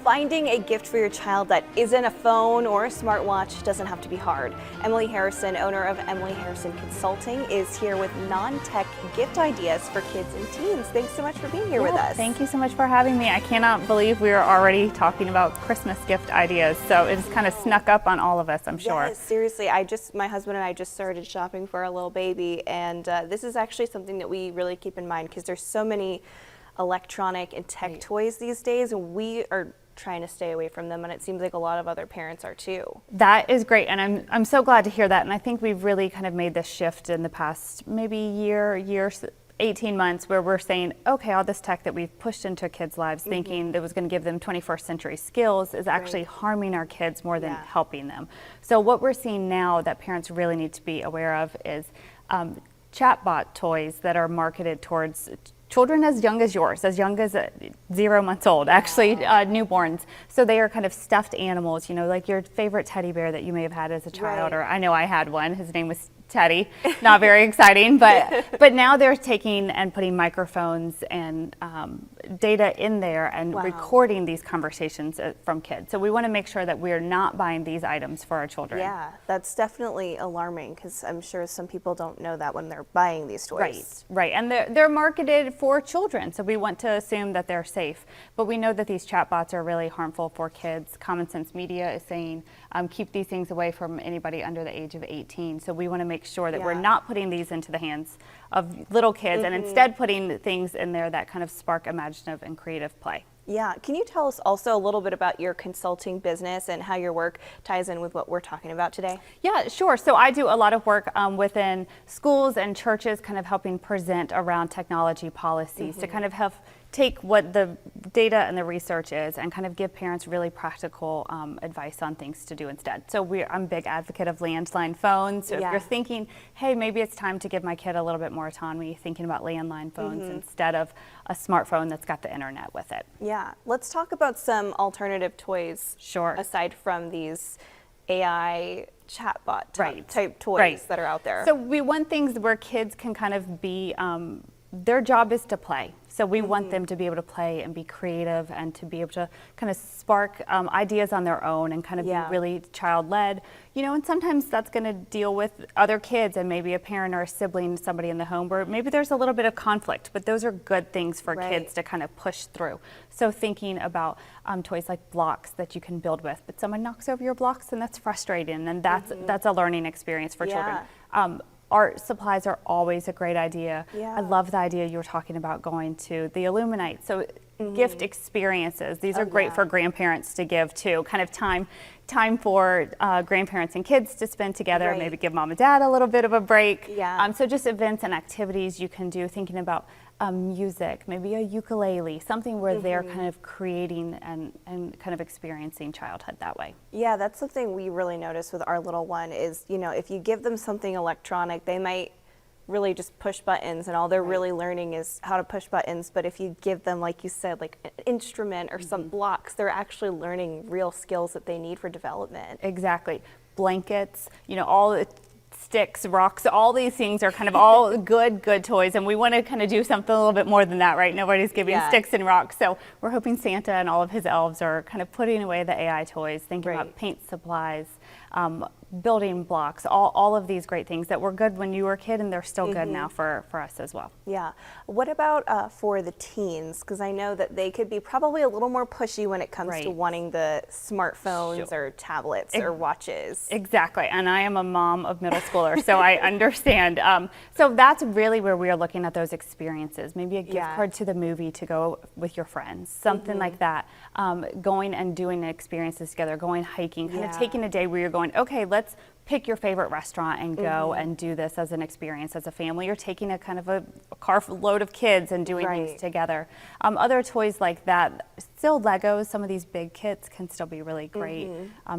Finding a gift for your child that isn't a phone or a smartwatch doesn't have to be hard. Emily Harrison, owner of Emily Harrison Consulting, is here with non-tech gift ideas for kids and teens. Thanks so much for being here with us. Thank you so much for having me. I cannot believe we are already talking about Christmas gift ideas, so it's kind of snuck up on all of us, I'm sure. Yes, seriously. My husband and I just started shopping for our little baby, and this is actually something that we really keep in mind because there's so many electronic and tech toys these days, and we are trying to stay away from them, and it seems like a lot of other parents are too. That is great, and I'm so glad to hear that, and I think we've really kind of made this shift in the past maybe year, 18 months, where we're saying, okay, all this tech that we've pushed into kids' lives thinking that was going to give them 21st century skills is actually harming our kids more than helping them. So what we're seeing now that parents really need to be aware of is chatbot toys that are marketed towards children as young as yours, as young as 0 months old, actually newborns. So they are kind of stuffed animals, you know, like your favorite teddy bear that you may have had as a child, or I know I had one. His name was Teddy. Not very exciting, but now they're taking and putting microphones and data in there and recording these conversations from kids. So we want to make sure that we're not buying these items for our children. Yeah, that's definitely alarming because I'm sure some people don't know that when they're buying these toys. Right, and they're marketed for children, so we want to assume that they're safe. But we know that these chatbots are really harmful for kids. Common Sense Media is saying keep these things away from anybody under the age of 18. So we want to make sure that we're not putting these into the hands of little kids and instead putting things in there that kind of spark imaginative and creative play. Yeah, can you tell us also a little bit about your consulting business and how your work ties in with what we're talking about today? Yeah, sure. So I do a lot of work within schools and churches, kind of helping present around technology policies to kind of help take what the data and the research is and kind of give parents really practical advice on things to do instead. So I'm a big advocate of landline phones. So if you're thinking, hey, maybe it's time to give my kid a little bit more autonomy, thinking about landline phones instead of a smartphone that's got the internet with it. Yeah, let's talk about some alternative toys. Sure. Aside from these AI chatbot type toys that are out there. So we want things where kids can kind of be, their job is to play. So we want them to be able to play and be creative and to be able to kind of spark ideas on their own and kind of be really child-led. You know, and sometimes that's going to deal with other kids and maybe a parent or a sibling, somebody in the home where maybe there's a little bit of conflict, but those are good things for kids to kind of push through. So thinking about toys like blocks that you can build with, but someone knocks over your blocks and that's frustrating, and that's a learning experience for children. Art supplies are always a great idea. I love the idea you were talking about going to the Illuminate. So gift experiences. These are great for grandparents to give too. Kind of time for grandparents and kids to spend together. Maybe give mom and dad a little bit of a break. So just events and activities you can do. Thinking about music, maybe a ukulele, something where they're kind of creating and kind of experiencing childhood that way. Yeah, that's something we really notice with our little one is, you know, if you give them something electronic, they might really just push buttons and all they're really learning is how to push buttons. But if you give them, like you said, like an instrument or some blocks, they're actually learning real skills that they need for development. Exactly. Blankets, you know, all the sticks, rocks, all these things are kind of all good toys, and we want to kind of do something a little bit more than that, right? Nobody's giving sticks and rocks, so we're hoping Santa and all of his elves are kind of putting away the AI toys, thinking about paint supplies, building blocks, all of these great things that were good when you were a kid, and they're still good now for us as well. Yeah. What about for the teens? Because I know that they could be probably a little more pushy when it comes to wanting the smartphones or tablets or watches. Exactly. And I am a mom of middle schoolers, so I understand. So that's really where we are looking at those experiences. Maybe a gift card to the movie to go with your friends, something like that. Going and doing experiences together, going hiking, kind of taking a day where you're going, okay, let's pick your favorite restaurant and go and do this as an experience as a family. You're taking a kind of a car load of kids and doing things together. Other toys like that, still Legos, some of these big kits can still be really great.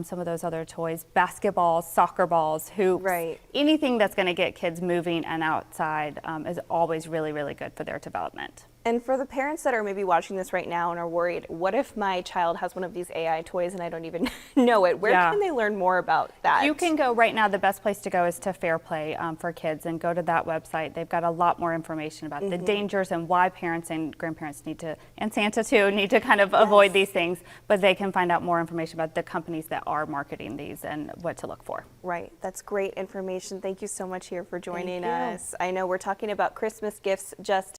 Some of those other toys, basketballs, soccer balls, hoops, anything that's going to get kids moving and outside is always really, really good for their development. And for the parents that are maybe watching this right now and are worried, what if my child has one of these AI toys and I don't even know it? Where can they learn more about that? You can go right now. The best place to go is to Fair Play for Kids, and go to that website. They've got a lot more information about the dangers and why parents and grandparents need to, and Santa too, need to kind of avoid these things. But they can find out more information about the companies that are marketing these and what to look for. Right. That's great information. Thank you so much here for joining us. I know we're talking about Christmas gifts just